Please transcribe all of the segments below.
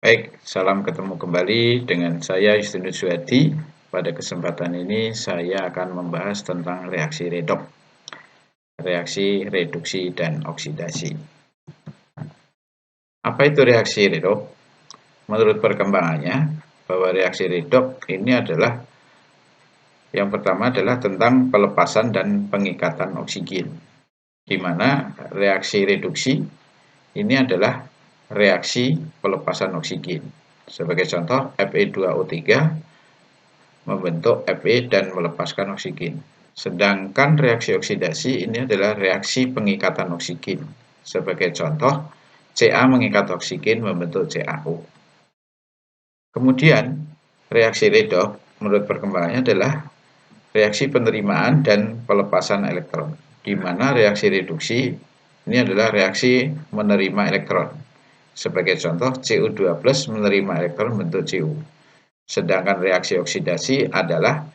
Baik, salam ketemu kembali dengan saya Justinus Suhadi. Pada kesempatan ini saya akan membahas tentang reaksi redoks, reaksi reduksi dan oksidasi. Apa itu reaksi redoks? Menurut perkembangannya, bahwa reaksi redoks ini adalah yang pertama adalah tentang pelepasan dan pengikatan oksigen, di mana reaksi reduksi ini adalah reaksi pelepasan oksigen. Sebagai contoh, Fe2O3 membentuk Fe dan melepaskan oksigen. Sedangkan reaksi oksidasi ini adalah reaksi pengikatan oksigen. Sebagai contoh, Ca mengikat oksigen membentuk CaO. Kemudian, reaksi redoks menurut perkembangannya adalah reaksi penerimaan dan pelepasan elektron, di mana reaksi reduksi ini adalah reaksi menerima elektron. Sebagai contoh, Cu2+ menerima elektron membentuk Cu. Sedangkan reaksi oksidasi adalah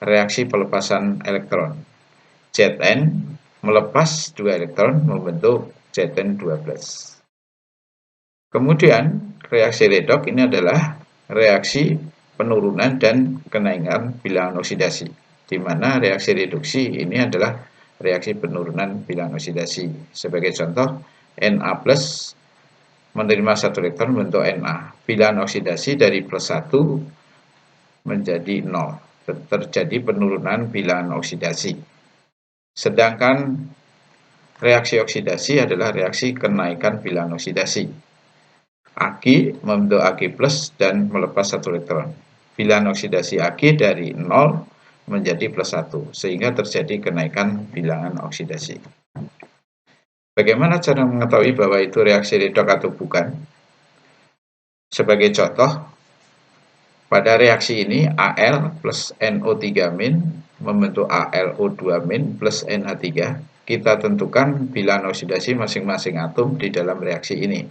reaksi pelepasan elektron. Zn melepas 2 elektron membentuk Zn2+. Kemudian, reaksi redoks ini adalah reaksi penurunan dan kenaikan bilangan oksidasi, di mana reaksi reduksi ini adalah reaksi penurunan bilangan oksidasi. Sebagai contoh, Na+ menerima 1 elektron membentuk Na. Bilangan oksidasi dari +1 menjadi 0. Terjadi penurunan bilangan oksidasi. Sedangkan reaksi oksidasi adalah reaksi kenaikan bilangan oksidasi. Ag membentuk Ag+ dan melepas 1 elektron. Bilangan oksidasi Ag dari 0 menjadi +1, sehingga terjadi kenaikan bilangan oksidasi. Bagaimana cara mengetahui bahwa itu reaksi redoks atau bukan? Sebagai contoh, pada reaksi ini Al plus NO3- membentuk AlO2- plus NH3. Kita tentukan bilangan oksidasi masing-masing atom di dalam reaksi ini.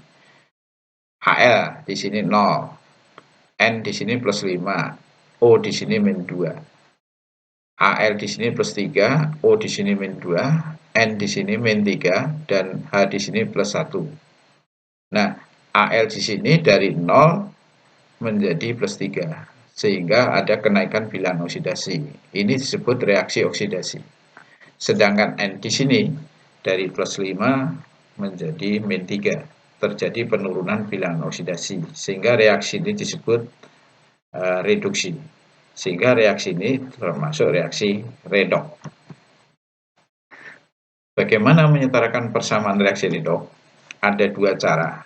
Al di sini 0, N di sini +5, O di sini -2. Al di sini +3, O di sini -2, N di sini -3, dan H di sini +1. Nah, Al di sini dari 0 menjadi +3, sehingga ada kenaikan bilangan oksidasi. Ini disebut reaksi oksidasi. Sedangkan N di sini dari +5 menjadi -3, terjadi penurunan bilangan oksidasi, sehingga reaksi ini disebut reduksi. Sehingga reaksi ini termasuk reaksi redoks. Bagaimana menyetarakan persamaan reaksi redoks? Ada 2 cara.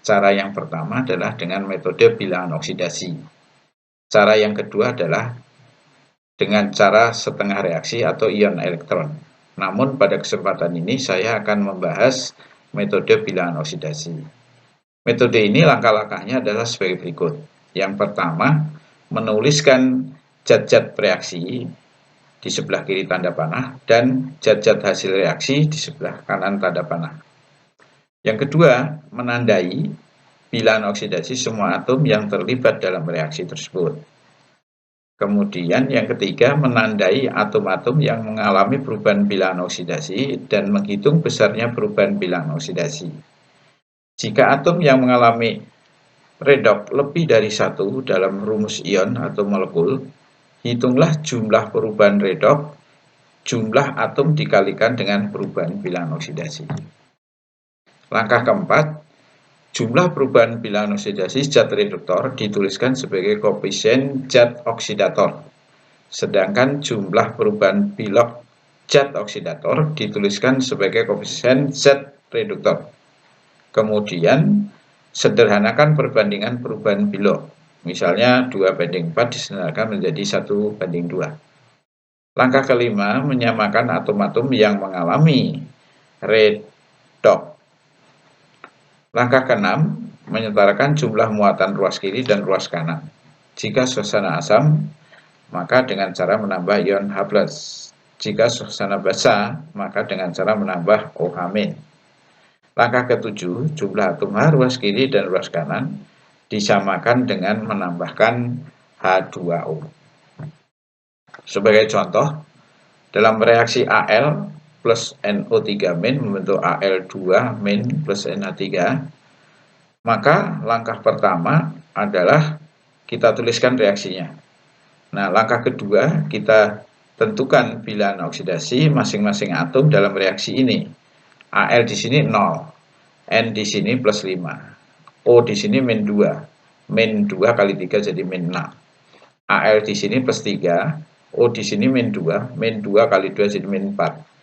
Cara yang pertama adalah dengan metode bilangan oksidasi. Cara yang kedua adalah dengan cara setengah reaksi atau ion elektron. Namun pada kesempatan ini saya akan membahas metode bilangan oksidasi. Metode ini langkah-langkahnya adalah sebagai berikut. Yang pertama, menuliskan zat-zat reaksi di sebelah kiri tanda panah dan zat-zat hasil reaksi di sebelah kanan tanda panah. Yang kedua, menandai bilangan oksidasi semua atom yang terlibat dalam reaksi tersebut. Kemudian yang ketiga, menandai atom-atom yang mengalami perubahan bilangan oksidasi dan menghitung besarnya perubahan bilangan oksidasi. Jika atom yang mengalami redoks lebih dari 1 dalam rumus ion atau molekul, hitunglah jumlah perubahan redoks, jumlah atom dikalikan dengan perubahan bilangan oksidasi. Langkah keempat, jumlah perubahan bilangan oksidasi zat reduktor dituliskan sebagai koefisien zat oksidator. Sedangkan jumlah perubahan bilok zat oksidator dituliskan sebagai koefisien zat reduktor. Kemudian sederhanakan perbandingan perubahan bilok. Misalnya 2:4 disederhanakan menjadi 1:2. Langkah kelima, menyamakan atom-atom yang mengalami redoks. Langkah keenam, menyetarakan jumlah muatan ruas kiri dan ruas kanan. Jika suasana asam, maka dengan cara menambah ion H+. Jika suasana basa, maka dengan cara menambah OH-. Langkah ketujuh, jumlah atom H ruas kiri dan ruas kanan disamakan dengan menambahkan H2O. Sebagai contoh, dalam reaksi Al plus NO3- membentuk Al2- plus NH3, Maka langkah pertama adalah kita tuliskan reaksinya. Nah, langkah kedua kita tentukan bilangan oksidasi masing-masing atom dalam reaksi ini. Al di sini 0, N di sini plus 5, O di sini min 2, min 2 kali 3 jadi min 6. Al di sini plus 3, O di sini min 2, min 2 kali 2 jadi min 4.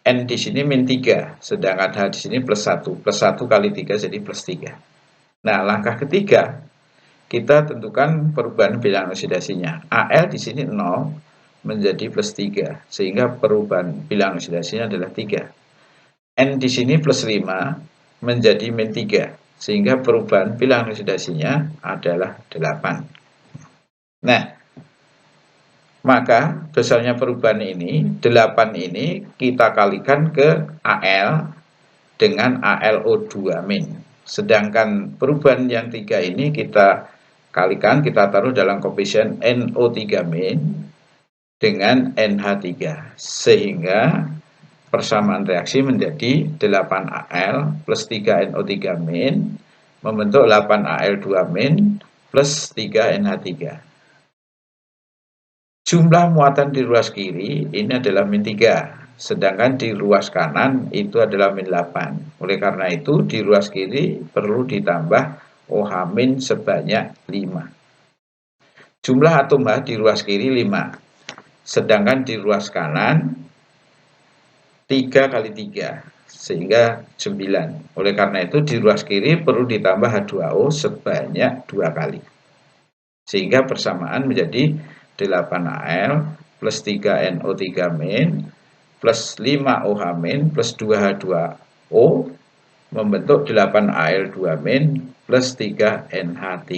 N di sini min 3, sedangkan H di sini plus 1, plus 1 kali 3 jadi plus 3. Nah, langkah ketiga, kita tentukan perubahan bilangan oksidasinya. Al di sini 0 menjadi plus 3, sehingga perubahan bilangan oksidasinya adalah 3. N di sini plus 5 menjadi min 3, sehingga perubahan bilangan oksidasinya adalah 8. Nah, maka besarnya perubahan ini, 8 ini kita kalikan ke Al dengan AlO2 min. Sedangkan perubahan yang 3 ini kita kalikan, kita taruh dalam koefisien NO3 min dengan NH3. Sehingga persamaan reaksi menjadi 8Al plus 3NO3 min membentuk 8Al2 min plus 3NH3. Jumlah muatan di ruas kiri ini adalah min 3. Sedangkan di ruas kanan itu adalah min 8. Oleh karena itu di ruas kiri perlu ditambah OH min sebanyak 5. Jumlah atom H di ruas kiri 5. Sedangkan di ruas kanan 3 kali 3. Sehingga 9. Oleh karena itu di ruas kiri perlu ditambah H2O sebanyak 2 kali. Sehingga persamaan menjadi 8Al plus 3NO3 min plus 5OH min plus 2H2O membentuk 8Al2 min plus 3NH3.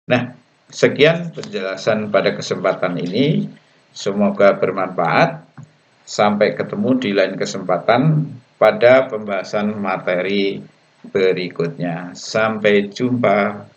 Nah, sekian penjelasan pada kesempatan ini. Semoga bermanfaat. Sampai ketemu di lain kesempatan pada pembahasan materi berikutnya. Sampai jumpa.